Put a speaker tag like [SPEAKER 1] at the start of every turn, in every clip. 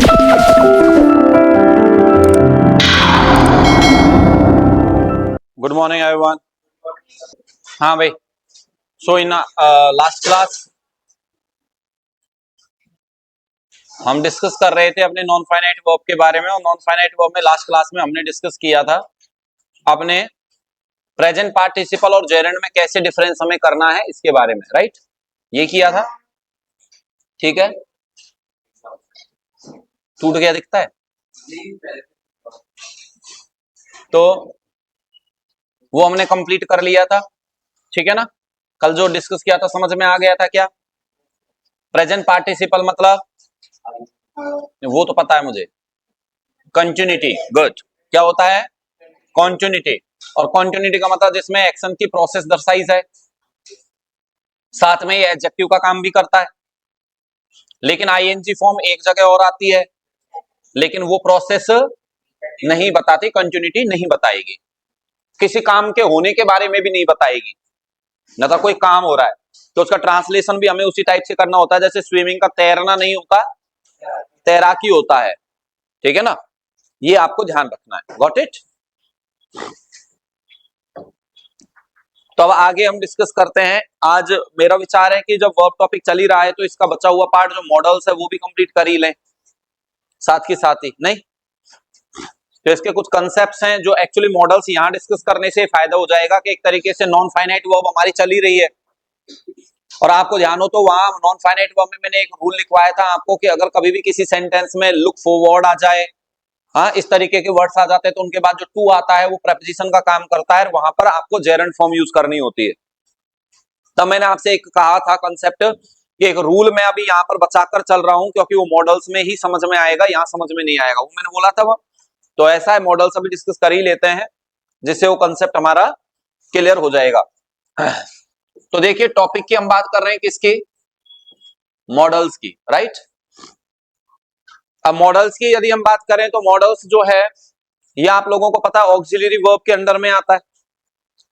[SPEAKER 1] Good morning everyone. हाँ भाई, सो in last class हम डिस्कस कर रहे थे अपने नॉन फाइनाइट वर्ब के बारे में, और नॉन फाइनाइट वर्ब में लास्ट क्लास में हमने डिस्कस किया था अपने प्रेजेंट पार्टिसिपल और जेरेंड में कैसे डिफरेंस हमें करना है इसके बारे में, राइट? ये किया था, ठीक है। टूट गया दिखता है तो वो हमने कंप्लीट कर लिया था, ठीक है ना। कल जो डिस्कस किया था समझ में आ गया था क्या? प्रेजेंट पार्टिसिपल मतलब वो तो पता है मुझे, कंटिन्यूटी। गुड। क्या होता है? कंटिन्यूटी। और कंटिन्यूटी का मतलब जिसमें एक्शन की प्रोसेस दर्शाई जाए, साथ में ये एडजेक्टिव का काम भी करता है। लेकिन आईएनजी फॉर्म एक जगह और आती है, लेकिन वो प्रोसेस नहीं बताती, कंटिन्यूटी नहीं बताएगी, किसी काम के होने के बारे में भी नहीं बताएगी। न तो कोई काम हो रहा है तो उसका ट्रांसलेशन भी हमें उसी टाइप से करना होता है, जैसे स्विमिंग का तैरना नहीं होता, तैराकी होता है, ठीक है ना। ये आपको ध्यान रखना है। Got it? तो अब आगे हम डिस्कस करते हैं। आज मेरा विचार है कि जब वर्ब टॉपिक चल ही रहा है तो इसका बचा हुआ पार्ट जो मॉडल्स है वो भी कंप्लीट कर ही लें साथ के साथ ही, नहीं तो इसके कुछ कंसेप्ट्स हैं जो एक्चुअली मॉडल्स यहां डिस्कस करने से फायदा हो जाएगा कि एक तरीके से नॉन फाइनाइट वर्ब हमारी चल ही रही है, और आपको ध्यान हो तो वहां नॉन फाइनाइट वर्ब में मैंने एक रूल लिखवाया था आपको कि अगर कभी भी किसी सेंटेंस में लुक फॉरवर्ड आ जाए, हाँ इस तरीके के वर्ड्स आ जाते हैं, तो उनके बाद जो टू आता है वो प्रेपोजिशन का काम करता है, वहां पर आपको जेरेंड फॉर्म यूज करनी होती है। तब मैंने आपसे एक कहा था कंसेप्ट कि एक रूल मैं अभी यहाँ पर बचाकर चल रहा हूं क्योंकि वो मॉडल्स में ही समझ में आएगा, यहाँ समझ में नहीं आएगा, वो मैंने बोला था। वो तो ऐसा है, मॉडल्स अभी डिस्कस कर ही लेते हैं जिससे वो कंसेप्ट हमारा क्लियर हो जाएगा। तो देखिए, टॉपिक की हम बात कर रहे हैं किसकी? मॉडल्स की, राइट। अब मॉडल्स की यदि हम बात करें तो मॉडल्स जो है ये आप लोगों को पता है ऑक्सिलरी वर्ब के अंडर में आता है।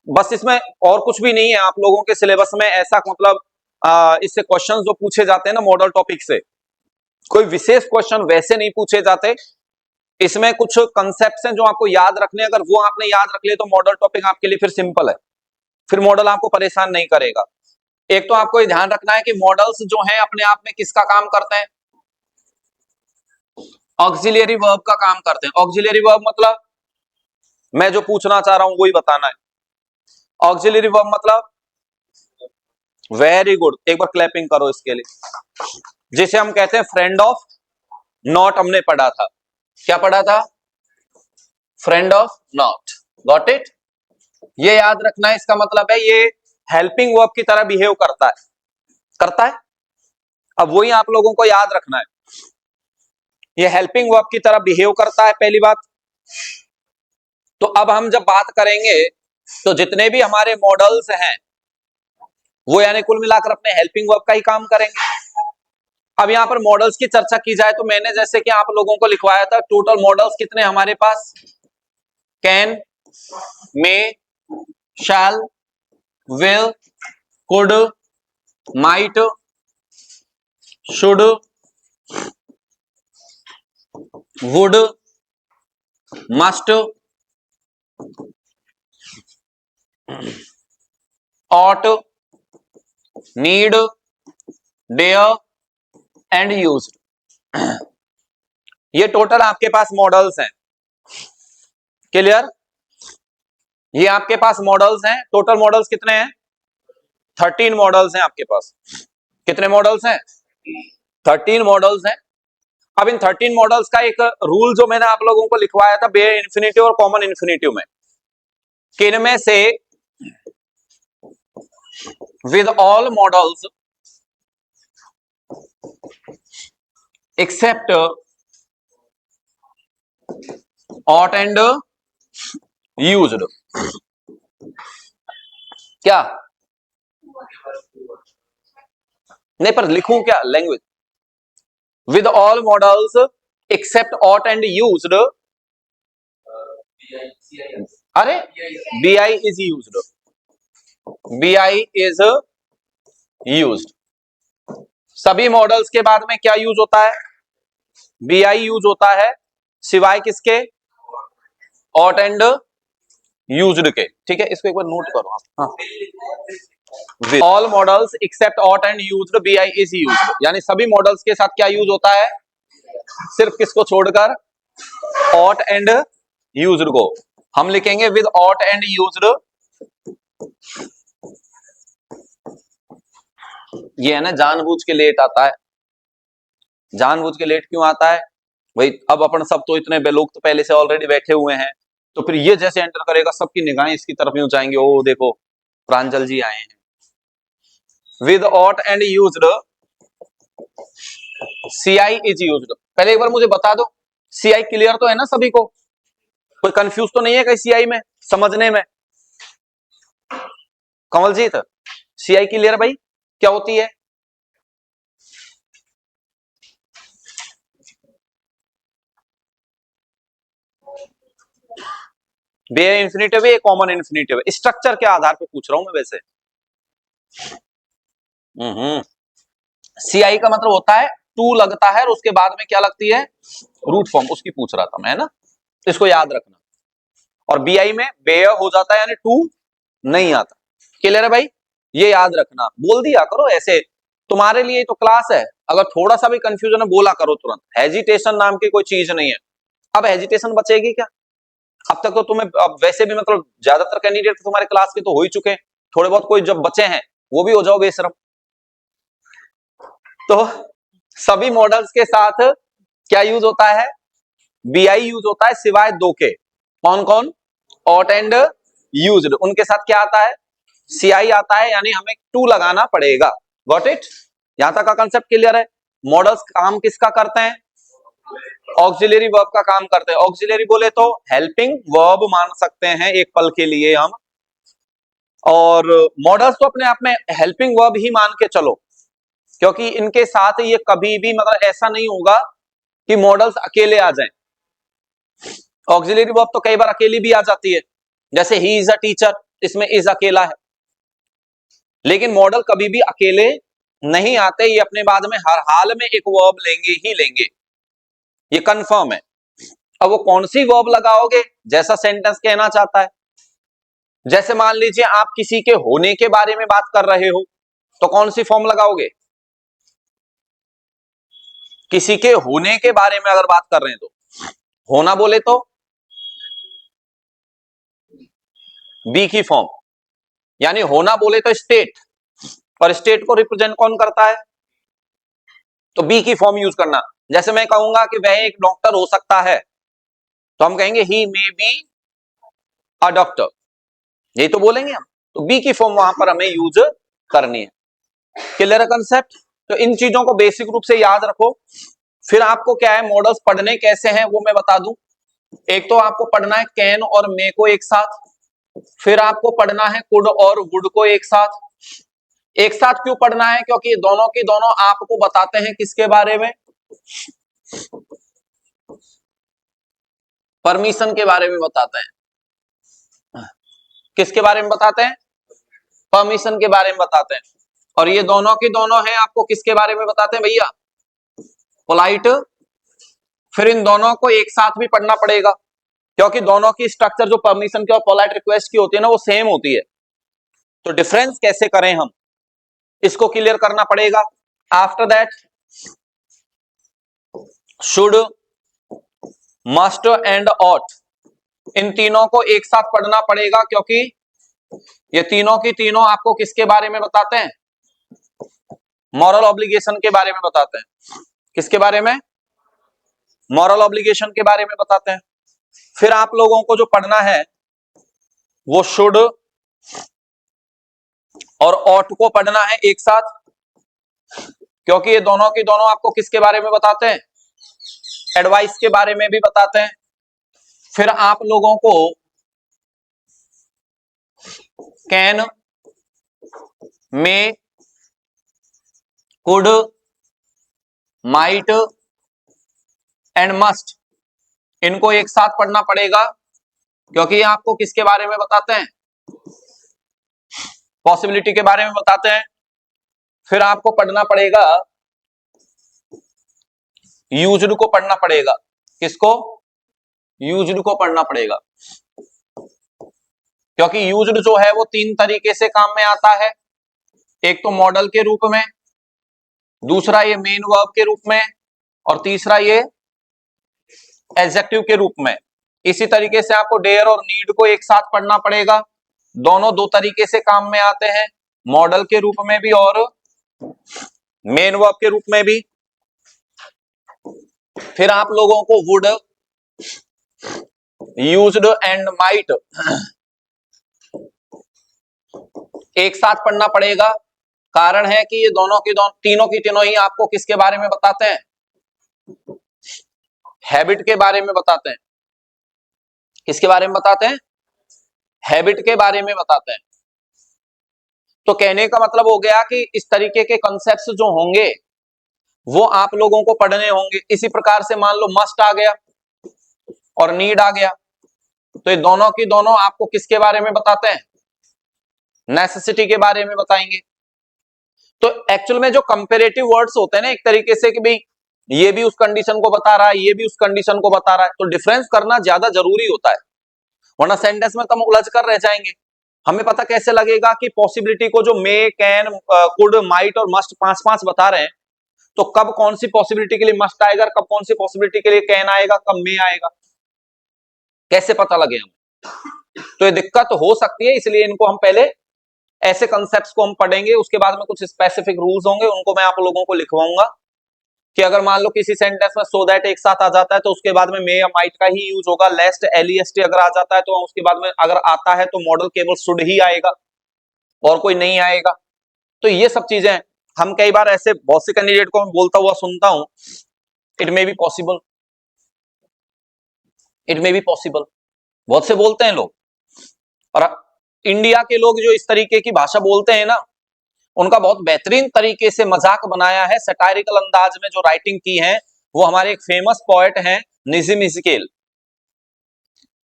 [SPEAKER 1] बस इसमें और कुछ भी नहीं है, आप लोगों के सिलेबस में ऐसा मतलब इससे क्वेश्चंस जो पूछे जाते हैं ना मॉडल टॉपिक से, कोई विशेष क्वेश्चन वैसे नहीं पूछे जाते। इसमें कुछ कंसेप्ट्स हैं जो आपको याद रखने, अगर वो आपने याद रख लिए तो मॉडल टॉपिक आपके लिए फिर सिंपल है, फिर मॉडल आपको परेशान नहीं करेगा। एक तो आपको ये ध्यान रखना है कि मॉडल्स जो हैं अपने आप में किसका काम करते हैं? ऑक्सिलरी वर्ब का काम करते हैं। ऑक्सिलरी वर्ब मतलब मैं जो पूछना चाह रहा हूं वही बताना है। ऑक्सिलरी वर्ब मतलब, वेरी गुड, एक बार क्लैपिंग करो इसके लिए। जिसे हम कहते हैं फ्रेंड ऑफ नॉट, हमने पढ़ा था। क्या पढ़ा था? Friend of not. Got it? ये याद रखना है, इसका मतलब है ये हेल्पिंग वर्ब की तरह बिहेव करता है, करता है। अब वही आप लोगों को याद रखना है, ये हेल्पिंग वर्ब की तरह बिहेव करता है, पहली बात। तो अब हम जब बात करेंगे तो जितने भी हमारे मॉडल्स हैं वो यानी कुल मिलाकर अपने हेल्पिंग वर्ब का ही काम करेंगे। अब यहां पर मॉडल्स की चर्चा की जाए तो मैंने जैसे कि आप लोगों को लिखवाया था, टोटल मॉडल्स कितने हमारे पास? Can, may, shall, will, could, might, should, would, must, ought, need, dare and used. ये टोटल आपके पास मॉडल्स हैं। क्लियर? ये आपके पास मॉडल्स हैं। टोटल मॉडल्स कितने हैं? 13 मॉडल्स हैं आपके पास। कितने मॉडल्स हैं? 13 मॉडल्स हैं। अब इन 13 मॉडल्स का एक रूल जो मैंने आप लोगों को लिखवाया था बेयर इन्फिनिटिव और कॉमन इन्फिनिटिव में, किन में से with all modals except ought and used, क्या नहीं पर लिखूं क्या? Language with all modals except ought and used. अरे bi is used, bi is used. सभी मॉडल्स के बाद में क्या यूज होता है? बी आई यूज होता है सिवाय किसके, ऑट एंड यूज्ड के, ठीक है, इसको एक बार नोट करो आप। हाँ, all modals except ought and used B I is used, यानी सभी मॉडल्स के साथ क्या यूज होता है, सिर्फ किसको छोड़कर, ऑट एंड यूज्ड को। हम लिखेंगे विद ऑट एंड यूज्ड, ये है ना जानबूझ के लेट आता है। जानबूझ के लेट क्यों आता है भाई, अब अपन सब तो इतने लोग तो पहले से ऑलरेडी बैठे हुए हैं, तो फिर ये जैसे एंटर करेगा सबकी निगाहें इसकी तरफ यूं जाएंगे, ओ देखो प्रांजल जी आए हैं। With ought and used C I is used. पहले एक बार मुझे बता दो सी आई क्लियर तो है ना सभी को, कोई कंफ्यूज तो नहीं है कहीं सी आई में समझने में। कमलजीत सी आई क्लियर भाई क्या होती है, बे इंफिनिटिव है, कॉमन इंफिनिटिव है, स्ट्रक्चर के आधार पे पूछ रहा हूं मैं वैसे। सी आई का मतलब होता है टू लगता है और उसके बाद में क्या लगती है, रूट फॉर्म, उसकी पूछ रहा था मैं, है ना, इसको याद रखना। और बी आई में बे हो जाता है यानी टू नहीं आता। क्लियर है भाई, ये याद रखना, बोल दिया करो ऐसे, तुम्हारे लिए तो क्लास है, अगर थोड़ा सा भी कंफ्यूजन है बोला करो तुरंत, हेजिटेशन नाम की कोई चीज नहीं है। अब हेजिटेशन बचेगी क्या, अब तक तो तुम्हें, अब वैसे भी मतलब ज्यादातर कैंडिडेट तुम्हारे क्लास के तो हो ही चुके हैं, थोड़े बहुत कोई जब बचे हैं वो भी हो जाओ बेशरम। तो सभी मॉडल्स के साथ क्या यूज होता है, बी आई यूज होता है सिवाय दो के, कौन कौन, ऑट एंड यूज्ड, उनके साथ क्या आता है, सी आई आता है, यानी हमें टू लगाना पड़ेगा। गॉट इट, यहां तक का कंसेप्ट क्लियर है। मॉडल्स काम किसका करते हैं, ऑक्सिलरी वर्ब का काम करते हैं। ऑक्सिलरी बोले तो हेल्पिंग वर्ब मान सकते हैं एक पल के लिए हम, और मॉडल्स तो अपने आप में हेल्पिंग वर्ब ही मान के चलो, क्योंकि इनके साथ ये कभी भी मतलब ऐसा नहीं होगा कि मॉडल्स अकेले आ जाएं। ऑक्सिलरी वर्ब तो कई बार अकेली भी आ जाती है, जैसे ही इज अ टीचर, इसमें इज अकेला है, लेकिन मॉडल कभी भी अकेले नहीं आते, ये अपने बाद में हर हाल में एक वर्ब लेंगे ही लेंगे, ये कंफर्म है। अब वो कौन सी वर्ब लगाओगे जैसा सेंटेंस कहना चाहता है, जैसे मान लीजिए आप किसी के होने के बारे में बात कर रहे हो तो कौन सी फॉर्म लगाओगे, किसी के होने के बारे में अगर बात कर रहे हैं तो होना बोले तो बी की फॉर्म, यानी होना बोले तो स्टेट, और स्टेट को रिप्रेजेंट कौन करता है, तो बी की फॉर्म यूज करना। जैसे मैं कहूंगा कि वह एक डॉक्टर हो सकता है तो हम कहेंगे ही मे बी अ डॉक्टर, यही तो बोलेंगे हम, तो बी की फॉर्म वहां पर हमें यूज करनी है। क्लियर कंसेप्ट, तो इन चीजों को बेसिक रूप से याद रखो। फिर आपको क्या है, मॉडल्स पढ़ने कैसे हैं वो मैं बता दूं। एक तो आपको पढ़ना है कैन और मे को एक साथ, फिर आपको पढ़ना है कुड और वुड को एक साथ। एक साथ क्यों पढ़ना है, क्योंकि दोनों की दोनों आपको बताते हैं किसके बारे में, परमिशन के बारे में बताते हैं। किसके बारे में बताते हैं, परमिशन के बारे में बताते हैं। और ये दोनों की दोनों हैं आपको किसके बारे में बताते हैं भैया, पोलाइट। फिर इन दोनों को एक साथ भी पढ़ना पड़ेगा, क्योंकि दोनों की स्ट्रक्चर जो परमिशन की और पोलाइट रिक्वेस्ट की होती है ना वो सेम होती है, तो डिफरेंस कैसे करें हम, इसको क्लियर करना पड़ेगा। After that should, must and ought, इन तीनों को एक साथ पढ़ना पड़ेगा, क्योंकि ये तीनों की तीनों आपको किसके बारे में बताते हैं, मॉरल ऑब्लिगेशन के बारे में बताते हैं। किसके बारे में, मॉरल ऑब्लिगेशन के बारे में बताते हैं। फिर आप लोगों को जो पढ़ना है वो शुड और ऑट को पढ़ना है एक साथ, क्योंकि ये दोनों की दोनों आपको किसके बारे में बताते हैं, एडवाइस के बारे में भी बताते हैं। फिर आप लोगों को can, may, could, might and must, इनको एक साथ पढ़ना पड़ेगा, क्योंकि ये आपको किसके बारे में बताते हैं, पॉसिबिलिटी के बारे में बताते हैं। फिर आपको पढ़ना पड़ेगा यूज्ड को पढ़ना पड़ेगा। किसको? यूज्ड को पढ़ना पड़ेगा, क्योंकि यूज्ड जो है वो तीन तरीके से काम में आता है। एक तो मॉडल के रूप में, दूसरा ये मेन वर्ब के रूप में, और तीसरा ये एडजेक्टिव के रूप में। इसी तरीके से आपको डेयर और नीड को एक साथ पढ़ना पड़ेगा। दोनों दो तरीके से काम में आते हैं, मॉडल के रूप में भी और मेन वर्ब के रूप में भी। फिर आप लोगों को वुड, यूज्ड एंड माइट एक साथ पढ़ना पड़ेगा। कारण है कि ये दोनों की तीनों ही आपको किसके बारे में बताते हैं? हैबिट के बारे में बताते हैं। किसके बारे में बताते हैं? हैबिट के बारे में बताते हैं। तो कहने का मतलब हो गया कि इस तरीके के कॉन्सेप्ट्स जो होंगे वो आप लोगों को पढ़ने होंगे। इसी प्रकार से मान लो मस्ट आ गया और नीड आ गया, तो ये दोनों की दोनों आपको किसके बारे में बताते हैं? नेसेसिटी के बारे में बताएंगे। तो एक्चुअल में जो कंपेरेटिव वर्ड्स होते हैं ना, एक तरीके से कि भाई ये भी उस कंडीशन को बता रहा है, ये भी उस कंडीशन को बता रहा है, तो डिफरेंस करना ज्यादा जरूरी होता है, वरना सेंटेंस में तो हम उलझ कर रह जाएंगे। हमें पता कैसे लगेगा कि पॉसिबिलिटी को जो मे, कैन, कुड, माइट और मस्ट पांच पांच बता रहे हैं, तो कब कौन सी पॉसिबिलिटी के लिए मस्ट आएगा, कब कौन सी पॉसिबिलिटी के लिए कैन आएगा, कब मे आएगा, कैसे पता लगे हमें? तो ये दिक्कत हो सकती है, इसलिए इनको हम पहले ऐसे कॉन्सेप्ट्स को हम पढ़ेंगे, उसके बाद में कुछ स्पेसिफिक रूल्स होंगे, उनको मैं आप लोगों को लिखवाऊंगा कि अगर मान लो किसी सेंटेंस में सो दैट एक साथ आ जाता है तो उसके बाद में मे या माइट का ही यूज होगा। लेस्ट, एलईएसटी अगर आ जाता है तो उसके बाद में अगर आता है तो मॉडल केवल शुड ही आएगा और कोई नहीं आएगा। तो ये सब चीजें हम कई बार ऐसे बहुत से कैंडिडेट को मैं बोलता हुआ सुनता हूं, it may be possible, it may be possible, बहुत से बोलते हैं लोग। और इंडिया के लोग जो इस तरीके की भाषा बोलते हैं ना, उनका बहुत बेहतरीन तरीके से मजाक बनाया है, सटायरिकल अंदाज में जो राइटिंग की है वो हमारे एक फेमस पोएट हैं निजिम इजकेल।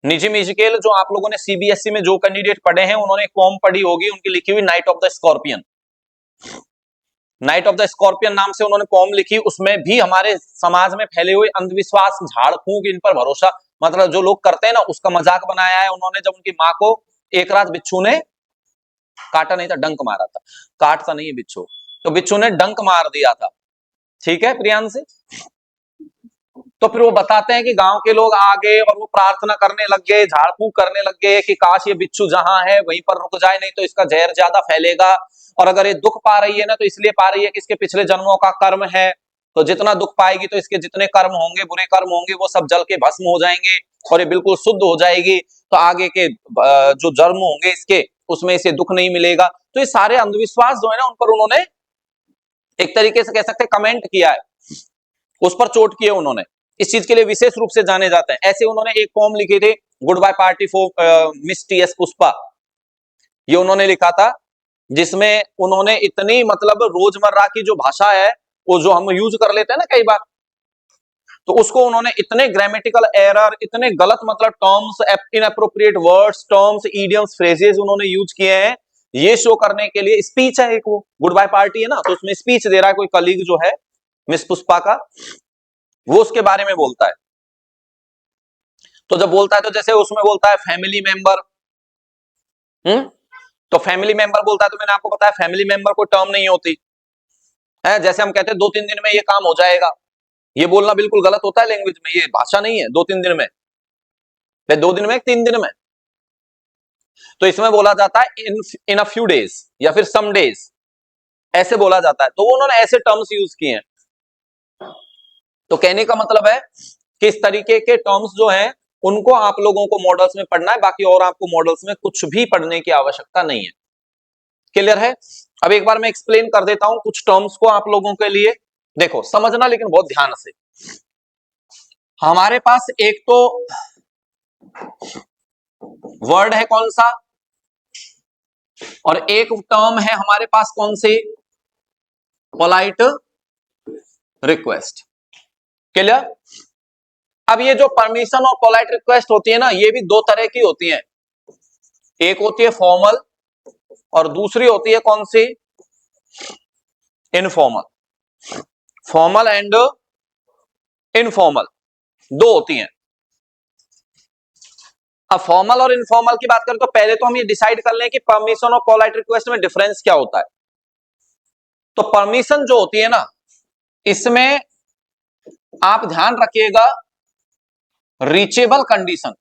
[SPEAKER 1] निजिम इजकेल जो आप लोगों ने सीबीएसई में जो कैंडिडेट पढ़े हैं उन्होंने एक पोम पढ़ी होगी, उनकी लिखी हुई night of the scorpion. Night of the scorpion नाम से उन्होंने पोम लिखी, उसमें भी हमारे समाज में फैले हुए अंधविश्वास, झाड़ फूंक, इन पर भरोसा, मतलब जो लोग करते हैं ना, उसका मजाक बनाया है उन्होंने। जब उनकी माँ को एक रात बिच्छू ने काटा नहीं था, डंक मारा था, काटता नहीं है बिच्छू, तो बिच्छू ने डंक मार दिया था, ठीक है प्रियांशी? तो फिर वो बताते हैं कि गांव के लोग आ गए और वो प्रार्थना करने लग गए, झाड़ फूंक करने लग गए कि काश ये बिच्छू जहां है वहीं पर रुक जाए, नहीं तो इसका जहर ज्यादा फैलेगा। और अगर ये दुख पा रही है ना तो इसलिए पा रही है कि इसके पिछले जन्मों का कर्म है, तो जितना दुख पाएगी तो इसके जितने कर्म होंगे, बुरे कर्म होंगे, वो सब जल के भस्म हो जाएंगे और ये बिल्कुल शुद्ध हो जाएगी, तो आगे के जो जन्म होंगे इसके, उसमें इसे दुख नहीं मिलेगा। तो ये सारे अंधविश्वास जो है ना, उन पर उन्होंने एक तरीके से कह सकते हैं कमेंट किया है, उस पर चोट की है उन्होंने, इस चीज के लिए विशेष रूप से जाने जाते हैं। ऐसे उन्होंने एक पोम लिखी थी, goodbye party for Miss T S. Pushpa, ये उन्होंने लिखा था, जिसमें उन्होंने इतनी मतलब रोजमर्रा की जो भाषा है वो जो हम यूज कर लेते हैं ना कई बार, तो उसको उन्होंने इतने ग्रामेटिकल एरर, इतने गलत मतलब terms, inappropriate words, terms, idioms, phrases उन्होंने यूज किए हैं, ये शो करने के लिए। स्पीच है एक, वो गुड बाय पार्टी है ना, तो उसमें स्पीच दे रहा है कोई कलीग जो है मिस पुष्पा का, वो उसके बारे में बोलता है। तो जब बोलता है तो जैसे उसमें बोलता है फैमिली मेंबर, तो फैमिली मेंबर बोलता है, तो मैंने आपको बताया फैमिली मेंबर कोई टर्म नहीं होती है। जैसे हम कहते हैं 2-3 दिन में ये काम हो जाएगा, ये बोलना बिल्कुल गलत होता है लैंग्वेज में, ये भाषा नहीं है 2-3 दिन में, 2 दिन में, 3 दिन में। तो इसमें बोला जाता है इन अ फ्यू डेज या फिर सम डेज, ऐसे बोला जाता है। तो वो उन्होंने ऐसे टर्म्स यूज किए हैं। तो कहने का मतलब है कि इस तरीके के टर्म्स जो हैं उनको आप लोगों को मॉडल्स में पढ़ना है, बाकी और आपको मॉडल्स में कुछ भी पढ़ने की आवश्यकता नहीं है। क्लियर है? अब एक बार मैं एक्सप्लेन कर देता हूं कुछ टर्म्स को आप लोगों के लिए, देखो समझना लेकिन बहुत ध्यान से। हमारे पास एक तो वर्ड है कौन सा, और एक टर्म है हमारे पास कौन सी, पोलाइट रिक्वेस्ट। क्लियर? अब ये जो परमिशन और पोलाइट रिक्वेस्ट होती है ना, ये भी दो तरह की होती है, एक होती है फॉर्मल और दूसरी होती है कौन सी, इनफॉर्मल। फॉर्मल एंड इनफॉर्मल, दो होती हैं। अब फॉर्मल और इनफॉर्मल की बात करें तो पहले तो हम ये डिसाइड कर लें कि परमिशन और पोलाइट रिक्वेस्ट में डिफरेंस क्या होता है। तो परमिशन जो होती है ना, इसमें आप ध्यान रखिएगा reachable condition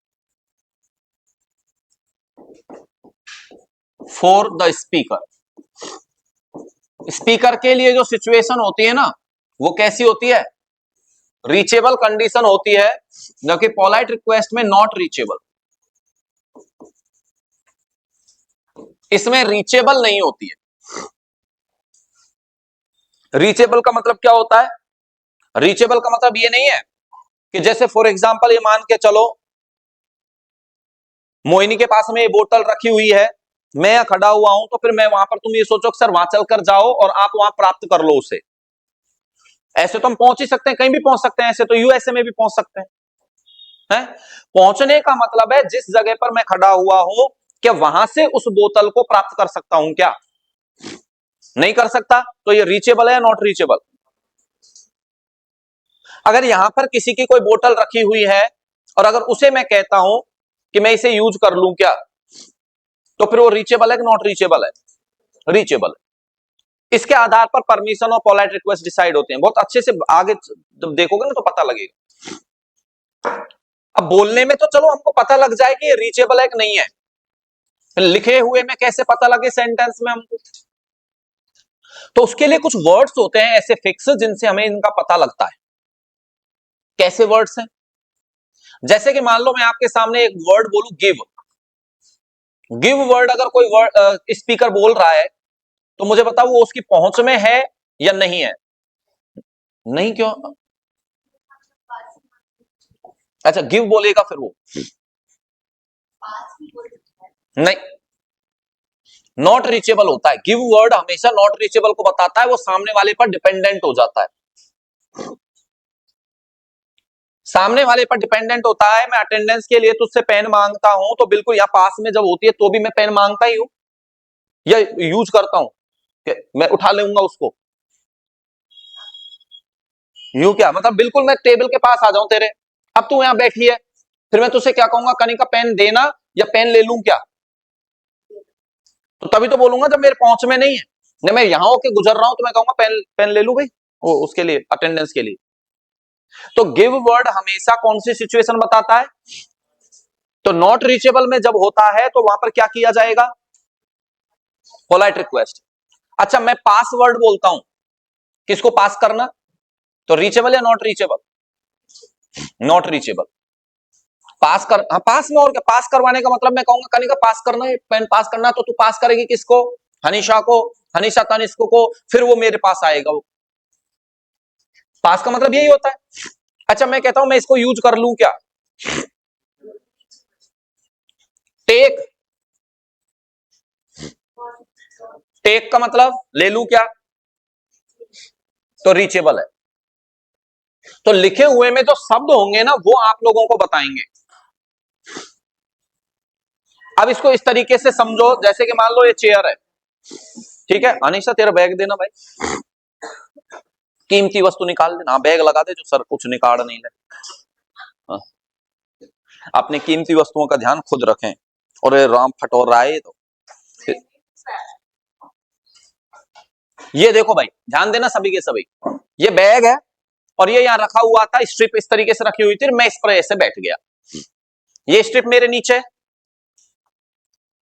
[SPEAKER 1] for the speaker. Speaker के लिए जो सिचुएशन होती है ना, वो कैसी होती है? रीचेबल कंडीशन होती है, जबकि पोलाइट रिक्वेस्ट में नॉट रीचेबल। इसमें रीचेबल नहीं होती है। रीचेबल का मतलब क्या होता है? रीचेबल का मतलब ये नहीं है कि जैसे फॉर एग्जांपल ये मान के चलो मोहिनी के पास में ये बोतल रखी हुई है, मैं यहां खड़ा हुआ हूं, तो फिर मैं वहां पर, तुम ये सोचो कि सर वहां चलकर जाओ और आप वहां प्राप्त कर लो उसे। ऐसे तो हम पहुंच ही सकते हैं, कहीं भी पहुंच सकते हैं, ऐसे तो यूएसए में भी पहुंच सकते हैं, हैं? पहुंचने का मतलब है जिस जगह पर मैं खड़ा हुआ हूं, क्या वहां से उस बोतल को प्राप्त कर सकता हूं क्या? नहीं कर सकता। तो ये रीचेबल है या नॉट रीचेबल? अगर यहां पर किसी की कोई बोतल रखी हुई है और अगर उसे मैं कहता हूं कि मैं इसे यूज कर लूं क्या, तो फिर वो रीचेबल है कि नॉट रीचेबल है? रीचेबल है। इसके आधार पर परमिशन और पोलाइट रिक्वेस्ट डिसाइड होते हैं। बहुत अच्छे से आगे जब देखोगे ना तो पता लगेगा। अब बोलने में तो चलो हमको पता लग जाए कि ये रीचेबल है कि नहीं है, लिखे हुए में कैसे पता लगे सेंटेंस में हमको? तो उसके लिए कुछ वर्ड्स होते हैं ऐसे फिक्स, जिनसे हमें इनका पता लगता है। कैसे वर्ड्स हैं? जैसे कि मान लो मैं आपके सामने एक वर्ड बोलूं, गिव। गिव वर्ड अगर कोई वर्ड स्पीकर बोल रहा है, तो मुझे बताओ वो उसकी पहुंच में है या नहीं है? नहीं, क्यों? अच्छा, गिव बोलेगा फिर वो? नहीं, नॉट रीचेबल होता है। गिव वर्ड हमेशा नॉट रीचेबल को बताता है, वो सामने वाले पर डिपेंडेंट हो जाता है। सामने वाले पर डिपेंडेंट होता है। मैं अटेंडेंस के लिए तुझसे पेन मांगता हूं, तो बिल्कुल यहां पास में जब होती है तो भी मैं पेन मांगता ही हूं या यूज करता हूं कि मैं उठा लूंगा उसको? यूं क्या मतलब? बिल्कुल मैं टेबल के पास आ जाऊं तेरे, अब तू यहां बैठी है, फिर मैं तुझसे क्या कहूंगा, कनिका पेन देना या पेन ले लूं क्या? तो तभी तो बोलूंगा जब मेरे पहुंच में नहीं है। नहीं, मैं यहां होके गुजर रहा हूं तो मैं कहूंगा पेन पेन ले लूं भाई, वो उसके लिए, अटेंडेंस के लिए। तो गिव वर्ड हमेशा कौन सी सिचुएशन बताता है? तो नॉट रीचेबल में जब होता है तो वहां पर क्या किया जाएगा? Polite request. अच्छा, मैं पासवर्ड बोलता हूं, किसको पास करना, तो रीचेबल या not reachable? Not reachable. Pass कर, हाँ पास में, और क्या पास करवाने का मतलब मैं कहूंगा कनिका पास करना है, पेन पास करना है, तो तू पास करेगी किसको? हनीशा को, हनीशा तनिष्क को, फिर वो मेरे पास आएगा। वो पास का मतलब यही होता है। अच्छा, मैं कहता हूं मैं इसको यूज कर लूं क्या? टेक। टेक का मतलब ले लूं क्या? तो रीचेबल है। तो लिखे हुए में जो शब्द होंगे ना, वो आप लोगों को बताएंगे। अब इसको इस तरीके से समझो, जैसे कि मान लो ये चेयर है, ठीक है? अनिशा तेरा बैग देना भाई, कीमती वस्तु निकाल देना। बैग लगा दे जो सर कुछ निकाल नहीं ले। हाँ। अपनी कीमती वस्तुओं का ध्यान खुद रखें। और ये राम फटोर रहा है तो ये देखो भाई, ध्यान देना सभी के सभी, ये बैग है और ये यहां रखा हुआ था, स्ट्रिप इस तरीके से रखी हुई थी, मैं इस पर ऐसे बैठ गया, ये स्ट्रिप मेरे नीचे।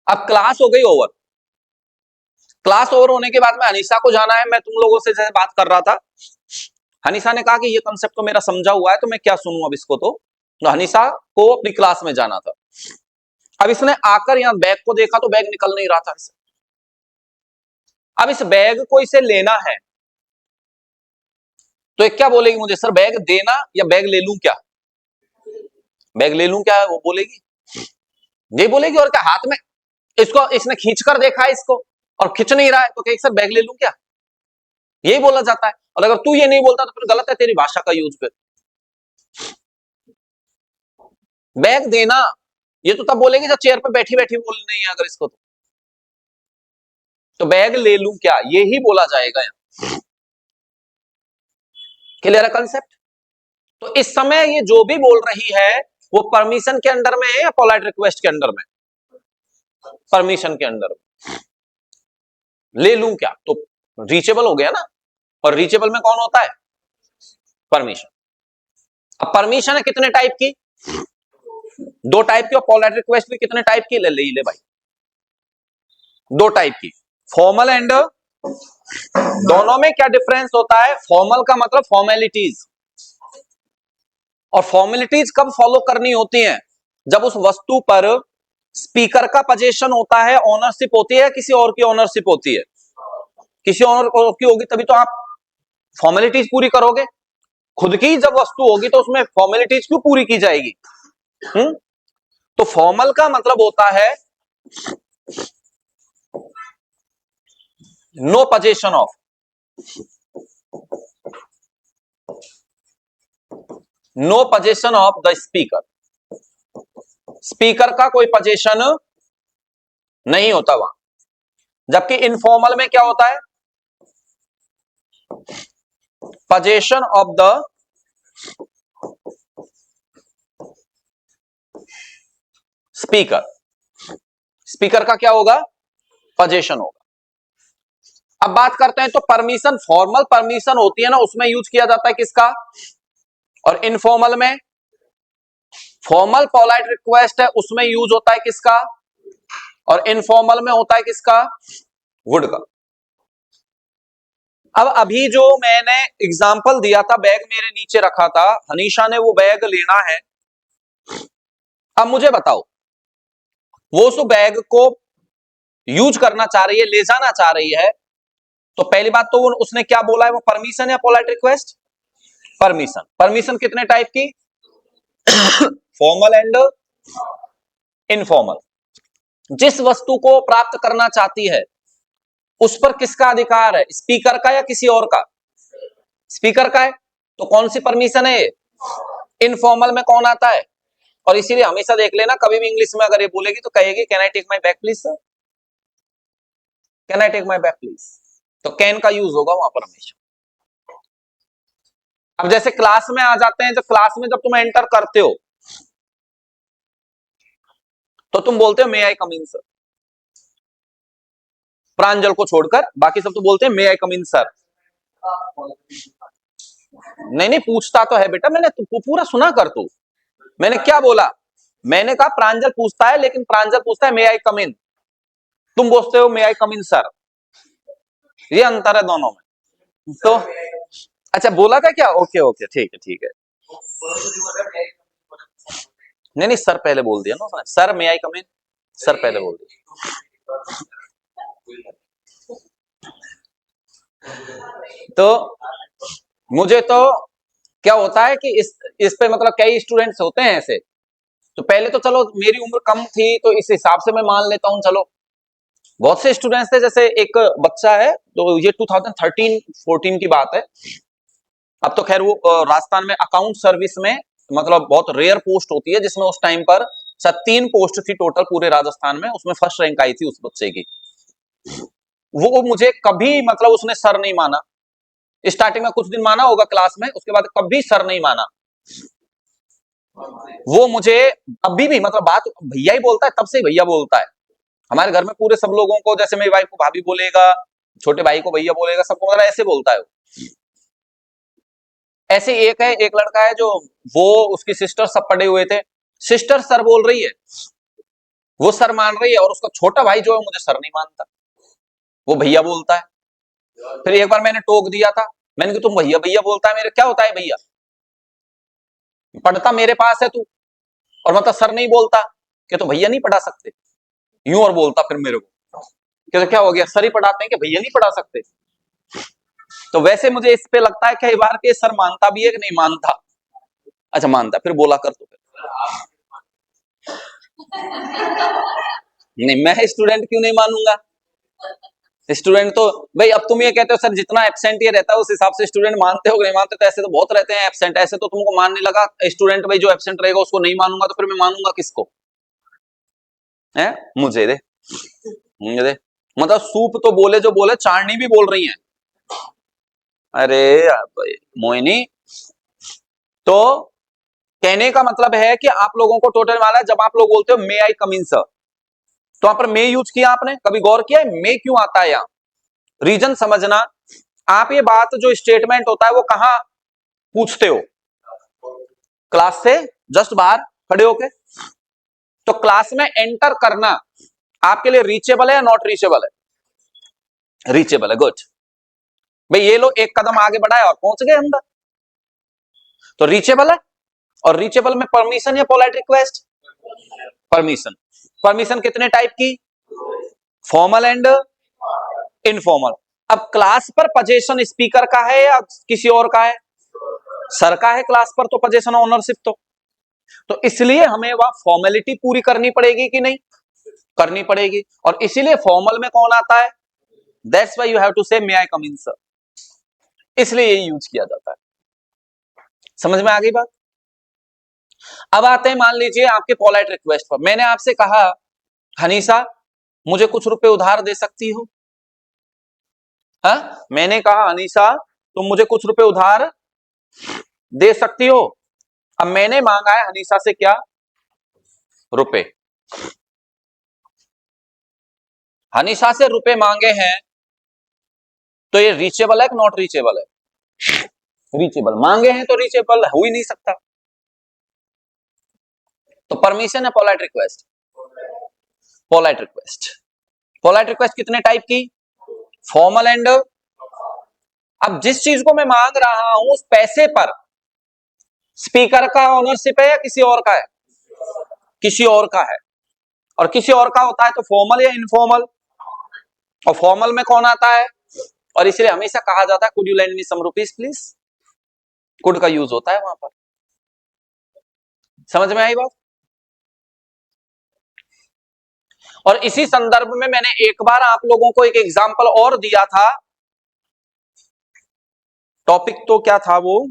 [SPEAKER 1] अब क्लास हो गई ओवर। क्लास ओवर होने के बाद में अनीशा को जाना है, मैं तुम लोगों से जैसे बात कर रहा था, हनीशा ने कहा कि ये कंसेप्ट तो मेरा समझा हुआ है, तो मैं क्या सुनूं अब इसको। तो हनीशा को अपनी क्लास में जाना था। अब इसने आकर यहां बैग को देखा तो बैग निकल नहीं रहा था इसे। अब इस बैग को इसे लेना है, तो एक क्या बोलेगी मुझे, सर बैग देना या बैग ले लूं क्या? बैग ले लूं क्या वो बोलेगी, ये बोलेगी। और क्या हाथ में, इसको इसने खींच कर देखा है इसको और खींच नहीं रहा है, तो कहे सर बैग ले लूं क्या? यही बोला जाता है। और अगर तू ये नहीं बोलता तो फिर गलत है तेरी भाषा का यूज। फिर बैग देना, ये तो तब बोलेगी जब चेयर पे बैठी बैठी बोल नहीं है अगर इसको, तो बैग ले लूं क्या, ये ही बोला जाएगा। क्लियर है कंसेप्ट? तो इस समय ये जो भी बोल रही है वो परमिशन के अंडर में है या पोलाइट रिक्वेस्ट के अंडर में? परमिशन के अंडर में। ले लूं क्या? तो रीचेबल हो गया ना, और रीचेबल में कौन होता है? परमिशन। अब परमिशन है कितने टाइप की? दो टाइप की। और पोलाइट रिक्वेस्ट भी कितने टाइप की? ले भाई, दो टाइप की, फॉर्मल एंड। दोनों में क्या डिफरेंस होता है? फॉर्मल का मतलब फॉर्मेलिटीज, और फॉर्मेलिटीज कब फॉलो करनी होती हैं? जब उस वस्तु पर स्पीकर का पोजीशन होता है, ओनरशिप होती है, किसी और की ओनरशिप होती है। किसी और की होगी तभी तो आप फॉर्मेलिटीज पूरी करोगे। खुद की जब वस्तु होगी तो उसमें फॉर्मेलिटीज क्यों पूरी की जाएगी? तो फॉर्मल का मतलब होता है no position of, no position of the speaker. Speaker का कोई पोजीशन नहीं होता वहां। जबकि इनफॉर्मल में क्या होता है? Position of the speaker. Speaker का क्या होगा? पोजीशन होगा। अब बात करते हैं, तो परमिशन, फॉर्मल परमिशन होती है ना, उसमें यूज किया जाता है किसका? और इनफॉर्मल में, फॉर्मल पोलाइट रिक्वेस्ट है उसमें यूज होता है किसका? और इनफॉर्मल में होता है किसका? वुड का। अब अभी जो मैंने एग्जाम्पल दिया था, बैग मेरे नीचे रखा था, हनीशा ने वो बैग लेना है। अब मुझे बताओ, वो उस बैग को यूज करना चाह रही है, ले जाना चाह रही है, तो पहली बात तो उसने क्या बोला है? वो परमिशन या पोलाइट रिक्वेस्ट? परमिशन। परमिशन कितने टाइप की? Formal and informal. जिस वस्तु को प्राप्त करना चाहती है उस पर किसका अधिकार है? स्पीकर का या किसी और का? स्पीकर का है। तो कौन सी परमिशन है? इनफॉर्मल में कौन आता है? और इसीलिए हमेशा देख लेना, कभी भी इंग्लिश में अगर ये बोलेगी तो कहेगी can I take my bag please sir, can I take my bag please. तो कैन का यूज होगा वहां पर हमेशा। अब जैसे क्लास में आ जाते हैं, जब क्लास में जब तुम एंटर करते हो तो तुम बोलते हो मे आई कम इन सर। प्रांजल को छोड़कर बाकी सब तो बोलते हैं मे आई कम इन सर। नहीं नहीं, पूछता तो है बेटा, मैंने पूरा सुना कर तू। मैंने क्या बोला? मैंने कहा प्रांजल पूछता है, लेकिन प्रांजल पूछता है मे आई कम इन, तुम बोलते हो मे आई कम इन सर। ये अंतर है दोनों में। तो अच्छा, बोला था क्या? ओके ओके, ठीक है ठीक है। नहीं नहीं, सर पहले बोल दिया ना उसने, सर मे आई कम इन, सर पहले बोल दिया। तो मुझे तो क्या होता है कि इस पे मतलब कई स्टूडेंट्स होते हैं ऐसे, तो पहले तो चलो मेरी उम्र कम थी तो इस हिसाब से मैं मान लेता हूं, चलो बहुत से स्टूडेंट्स थे। जैसे एक बच्चा है, तो ये 2013-14 की बात है। अब तो खैर वो राजस्थान में अकाउंट सर्विस में मतलब बहुत रेयर पोस्ट होती है, जिसमें उस टाइम पर 3 पोस्ट थी टोटल पूरे राजस्थान में, उसमें फर्स्ट रैंक आई थी उस बच्चे की। वो मुझे कभी मतलब उसने सर नहीं माना। स्टार्टिंग में कुछ दिन माना होगा क्लास में, उसके बाद कभी सर नहीं माना। वो मुझे अभी भी मतलब बात भैया ही बोलता है, तब से भैया बोलता है। हमारे घर में पूरे सब लोगों को, जैसे मेरी वाइफ को भाभी बोलेगा, छोटे भाई को भैया बोलेगा, सबको मतलब ऐसे बोलता है। ऐसे एक है, एक लड़का है जो, वो उसकी सिस्टर सब पढ़े हुए थे, सिस्टर सर बोल रही है, वो सर मान रही है, और उसका छोटा भाई जो है मुझे सर नहीं मानता, वो भैया बोलता है। फिर एक बार मैंने टोक दिया था, मैंने कहा तुम भैया भैया बोलता है, मेरे क्या होता है भैया, पढ़ता मेरे पास है तू, और मतलब सर नहीं बोलता कि तो भैया नहीं पढ़ा सकते, यूं और बोलता फिर मेरे को कि क्या हो गया, सर ही पढ़ाते हैं कि भैया नहीं पढ़ा सकते। तो वैसे मुझे इस पे लगता है कई बार के सर मानता भी है कि नहीं मानता। अच्छा मानता, फिर बोला कर तो। नहीं, मैं स्टूडेंट क्यों नहीं मानूंगा? स्टूडेंट तो भाई, अब तुम ये कहते हो सर जितना एब्सेंट ये रहता है उस हिसाब से स्टूडेंट मानते हो कि नहीं मानते, तो ऐसे तो बहुत रहते हैं एब्सेंट, ऐसे तो तुमको मानने लगा स्टूडेंट भाई जो एब्सेंट रहेगा उसको नहीं मानूंगा, तो फिर मैं मानूंगा किसको? है मुझे दे, मुझे दे। मतलब सूप तो बोले जो बोले, चारनी भी बोल रही है। अरे भाई मोहिनी, तो कहने का मतलब है कि आप लोगों को टोटल माना जब आप लोग बोलते हो मे आई कम इन सर, तो वहां पर मे यूज किया आपने, कभी गौर किया है मे क्यों आता है यहां? रीजन समझना। आप ये बात जो स्टेटमेंट होता है वो कहां पूछते हो? क्लास से जस्ट बाहर खड़े होके। तो क्लास में एंटर करना आपके लिए रीचेबल है या नॉट रीचेबल है? रीचेबल है, गुड। भाई ये लोग एक कदम आगे बढ़ाए और पहुंच गए अंदर, तो रीचेबल है। और रीचेबल में परमिशन या पोलाइट रिक्वेस्ट? परमिशन। परमिशन कितने टाइप की? Formal and informal. अब क्लास पर पोजीशन स्पीकर का है या किसी और का है? सर का है क्लास पर, तो पोजीशन ओनरशिप तो इसलिए हमें वह फॉर्मेलिटी पूरी करनी पड़ेगी कि नहीं? करनी पड़ेगी। और इसीलिए फॉर्मल में कौन आता है? That's why you have to say may I come in sir, इसलिए ये यूज किया जाता है। समझ में आ गई बात? अब आते हैं, मान लीजिए आपके पोलाइट रिक्वेस्ट पर मैंने आपसे कहा हनीसा मुझे कुछ रुपए उधार दे सकती हो? हाँ, मैंने कहा हनीसा तुम मुझे कुछ रुपए उधार दे सकती हो। अब मैंने मांगा है हनीसा से क्या? रुपए। हनीसा से रुपए मांगे हैं, तो ये रीचेबल है कि नॉट रीचेबल है? रीचेबल। मांगे हैं तो रीचेबल हो ही नहीं सकता। तो परमिशन है polite request? Polite request. Polite request कितने टाइप की? Formal and. अब जिस चीज को मैं मांग रहा हूं उस पैसे पर स्पीकर का ओनरशिप है या किसी और का है? किसी और का है। और किसी और का होता है तो फॉर्मल या इनफॉर्मल? और फॉर्मल में कौन आता है? और इसलिए हमेशा कहा जाता है could you lend me some rupees please. Could का यूज होता है वहां पर। समझ में आई बात? और इसी संदर्भ में मैंने एक बार आप लोगों को एक एग्जांपल और दिया था। टॉपिक तो क्या था वो?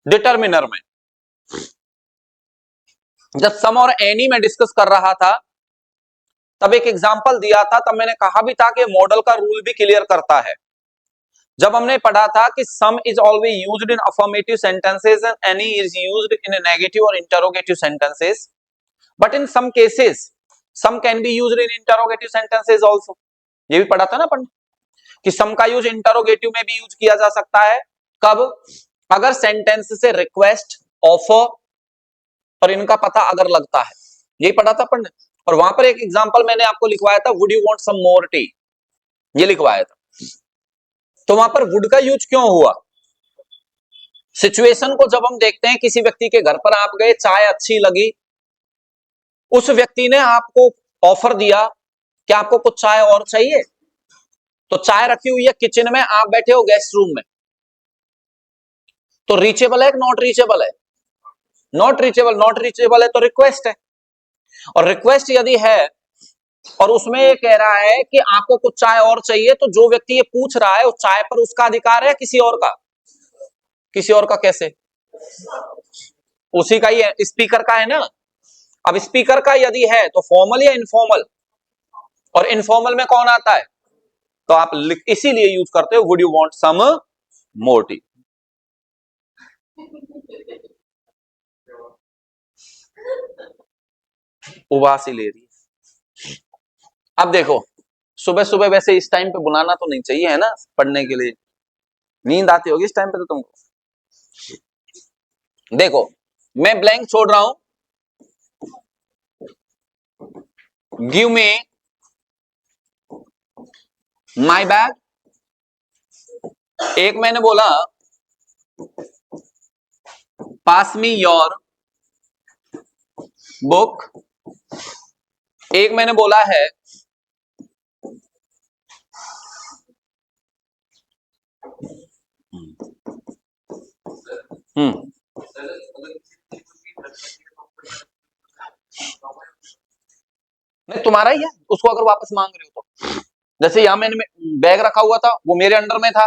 [SPEAKER 1] डिटर्मिनर में जब सम और एनी में डिस्कस कर रहा था तब एक एग्जांपल दिया था, तब मैंने कहा भी था कि मॉडल का रूल भी क्लियर करता है। जब हमने पढ़ा था कि some is always used in affirmative sentences and any is used in negative और interrogative sentences, but in some cases some can be used in interrogative sentences also. ये भी पढ़ा था ना अपन, कि सम का यूज इंटरोगेटिव में भी यूज किया जा सकता है। कब? अगर सेंटेंस से रिक्वेस्ट, ऑफर और इनका पता अगर लगता है। यही पढ़ा था अपन ने। और वहां पर एक एग्जांपल मैंने आपको लिखवाया था, would you want some more tea, ये लिखवाया था। तो वहां पर वुड का यूज क्यों हुआ? सिचुएशन को जब हम देखते हैं, किसी व्यक्ति के घर पर आप गए, चाय अच्छी लगी, उस व्यक्ति ने आपको ऑफर दिया कि आपको कुछ चाय और चाहिए। तो चाय रखी हुई है किचन में, आप बैठे हो गेस्ट रूम में, तो रीचेबल है कि नॉट रीचेबल है? Not reachable. नॉट रीचेबल है तो रिक्वेस्ट है। और रिक्वेस्ट यदि है और उसमें ये कह रहा है कि आपको कुछ चाय और चाहिए, तो जो व्यक्ति ये पूछ रहा है उस चाय पर उसका अधिकार है किसी और का? किसी और का कैसे? उसी का ही है, स्पीकर का है ना। अब स्पीकर का यदि है तो फॉर्मल या इनफॉर्मल? और इनफॉर्मल में कौन आता है? तो आप इसीलिए यूज करते हो would you want some more tea. उबासी ले रही है। अब देखो, सुबह सुबह वैसे इस टाइम पे बुलाना तो नहीं चाहिए है ना पढ़ने के लिए, नींद आती होगी इस टाइम पे तो तुमको। देखो मैं ब्लैंक छोड़ रहा हूं, गिव मी माई बैग। एक मैंने बोला पास मी योर बुक। एक मैंने बोला है नहीं तुम्हारा ही है, उसको अगर वापस मांग रहे हो तो। जैसे यहां मैंने बैग रखा हुआ था, वो मेरे अंडर में था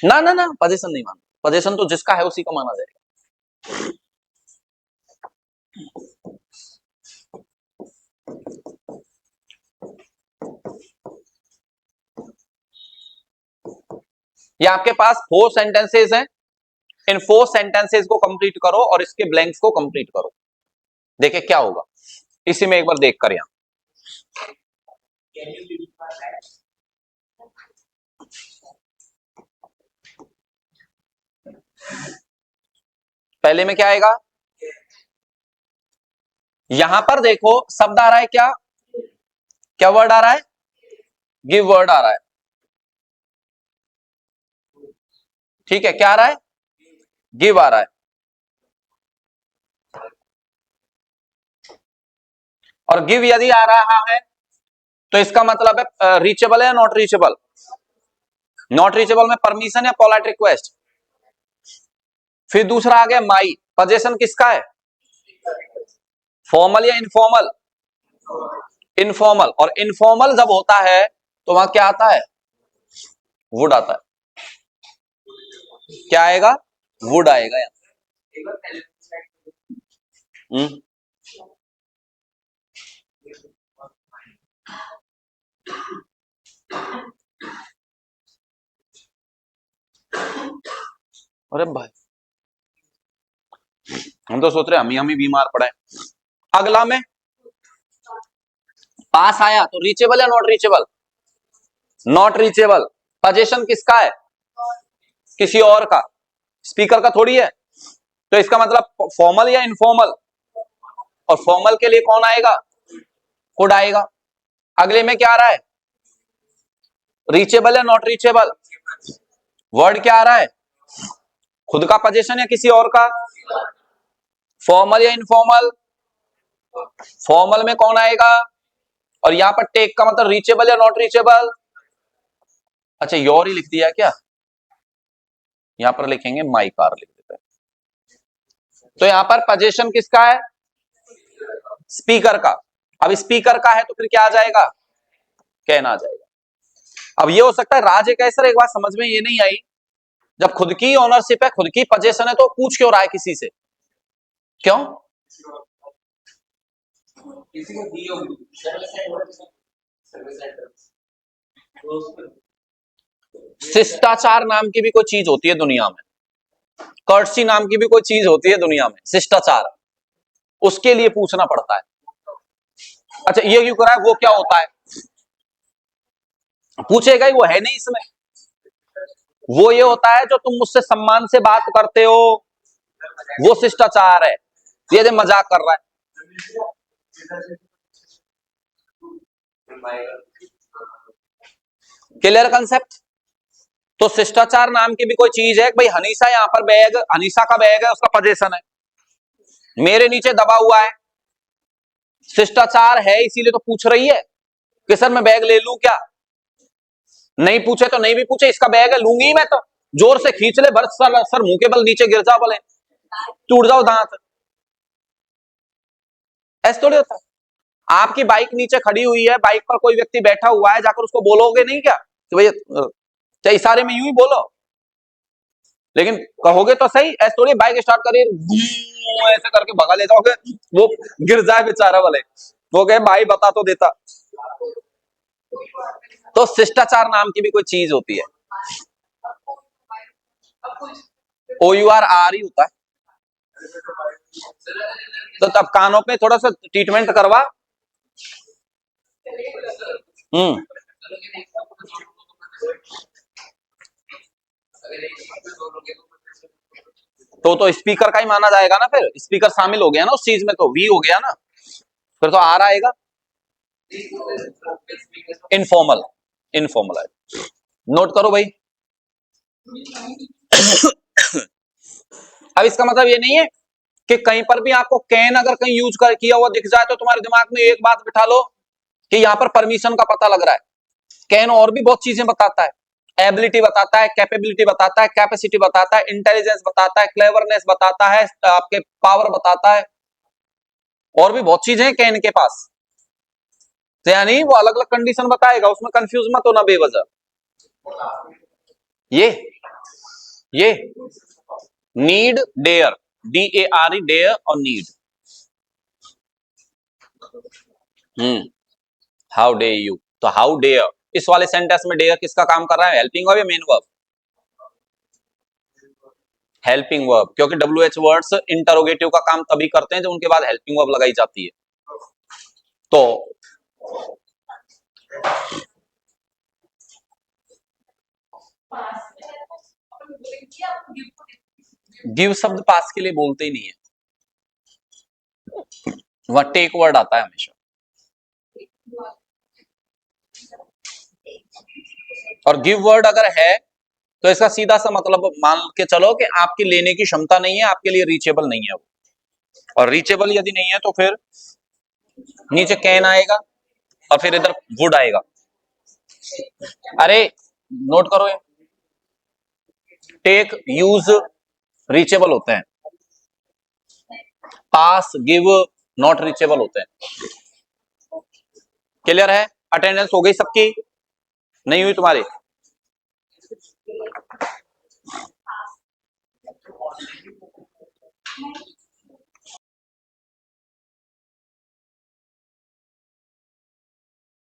[SPEAKER 1] ना। ना ना, पोजीशन नहीं माना। पोजीशन तो जिसका है उसी को माना जाएगा। ये आपके पास 4 सेंटेंसेस हैं, इन 4 सेंटेंसेस को कंप्लीट करो और इसके ब्लैंक्स को कंप्लीट करो, देखिए क्या होगा। इसी में एक बार देख कर यहां पहले में क्या आएगा, यहां पर देखो शब्द आ रहा है क्या, क्या वर्ड आ रहा है, गिव वर्ड आ रहा है, ठीक है, क्या आ रहा है, गिव आ रहा है। और गिव यदि आ रहा है तो इसका मतलब है रीचेबल है या नॉट रीचेबल, नॉट रीचेबल में परमिशन या पोलाइट रिक्वेस्ट। फिर दूसरा आ गया माई, पोजीशन किसका है, फॉर्मल या इनफॉर्मल, इनफॉर्मल, और इनफॉर्मल जब होता है तो वहां क्या आता है, वुड आता है, क्या आएगा, वुड आएगा यहां। अरे भाई हम तो सोच रहे हम ही बीमार पड़े। अगला में पास आया तो रीचेबल या not reachable, not reachable, position किसका है, किसी और का, स्पीकर का थोड़ी है, तो इसका मतलब फॉर्मल या इनफॉर्मल, और फॉर्मल के लिए कौन आएगा, कुड आएगा। अगले में क्या आ रहा है, रीचेबल या नॉट रीचेबल, वर्ड क्या आ रहा है, खुद का पोजीशन या किसी और का, फॉर्मल या इनफॉर्मल, फॉर्मल में कौन आएगा, और यहां पर टेक का मतलब रीचेबल या नॉट रीचेबल, अच्छा योर ही लिख दिया क्या, यहां पर लिखेंगे माई कार लिख देते हैं। तो यहां पर पोजीशन किसका है, स्पीकर का, अब स्पीकर का है तो फिर क्या आ जाएगा, कैन आ जाएगा। अब ये हो सकता है राज एक ऐसा, एक बात समझ में ये नहीं आई, जब खुद की ओनरशिप है, खुद की पोजीशन है, तो पूछ क्यों रहा है किसी से, क्यों, किसी को दी होगी, शिष्टाचार नाम की भी कोई चीज होती है दुनिया में, कर्टसी नाम की भी कोई चीज होती है दुनिया में, शिष्टाचार, उसके लिए पूछना पड़ता है। अच्छा ये क्यों करा है, वो क्या होता है, पूछेगा ही, वो है नहीं इसमें। वो ये होता है जो तुम मुझसे सम्मान से बात करते हो, वो शिष्टाचार है, ये मजाक कर रहा है। Clear concept. तो शिष्टाचार नाम की भी कोई चीज है, भाई हनीसा यहां पर बैग, हनीसा का बैग है, उसका पोजीशन है, मेरे नीचे दबा हुआ है, शिष्टाचार है इसीलिए तो पूछ रही है कि सर मैं बैग ले लूं क्या, नहीं पूछे तो नहीं भी पूछे, इसका बैग है लूंगी मैं तो, जोर से खींच ले भर, सर सर मुंह के बल नीचे गिर जा, बोले टूट जाओ दांत, ऐसे थोड़ी होता है। आपकी बाइक नीचे खड़ी हुई है, बाइक पर कोई व्यक्ति बैठा हुआ है, जाकर उसको बोलोगे नहीं क्या कि भाई, चाहे इशारे में यूं ही बोलो, लेकिन कहोगे तो सही, ऐसे थोड़ी बाइक स्टार्ट करिए ऐसे करके भगा ले जाओगे, वो गिर जाए बेचारा, वाले वो कहे भाई बता तो देता। तो शिष्टाचार नाम की भी कोई चीज होती है, OUR ही होता है। तो तब कानों पे थोड़ा सा ट्रीटमेंट करवा, तो स्पीकर का ही माना जाएगा ना, फिर स्पीकर शामिल हो गया ना उस चीज में, तो वी हो गया ना, फिर तो आर आएगा, इनफॉर्मल, इनफॉर्मल है, नोट करो भाई। अब इसका मतलब ये नहीं है कि कहीं पर भी आपको कैन अगर कहीं यूज कर किया हुआ दिख जाए तो तुम्हारे दिमाग में एक बात बिठा लो कि यहां पर परमिशन का पता लग रहा है। कैन और भी बहुत चीजें बताता है, एबिलिटी बताता है, कैपेबिलिटी बताता है, कैपेसिटी बताता है, इंटेलिजेंस बताता है, क्लेवरनेस बताता है, आपके पावर बताता है, और भी बहुत चीजें हैं कैन के पास, तो यानी वो अलग अलग कंडीशन बताएगा, उसमें कंफ्यूज मत होना बेवजह। ये नीड डेयर, DARE, डेयर और नीड, हाउ डे यू, तो हाउ डेयर, इस वाले सेंटेंस में डेयर किसका काम कर रहा है, हेल्पिंग वर्ब या मेन वर्ब, हेल्पिंग वर्ब, क्योंकि WH वर्ड्स इंटरोगेटिव का काम तभी करते हैं जब उनके बाद हेल्पिंग वर्ब लगाई जाती है। तो गिव शब्द पास के लिए बोलते ही नहीं है, वह टेक वर्ड आता है हमेशा। और गिव वर्ड अगर है तो इसका सीधा सा मतलब मान के चलो कि आपकी लेने की क्षमता नहीं है, आपके लिए रीचेबल नहीं है वो। और रीचेबल यदि नहीं है तो फिर नीचे कैन आएगा और फिर इधर वुड आएगा। अरे नोट करो, ये टेक यूज रीचेबल होते हैं, पास गिव नॉट रीचेबल होते हैं। क्लियर है? अटेंडेंस हो गई सबकी? नहीं हुई तुम्हारी?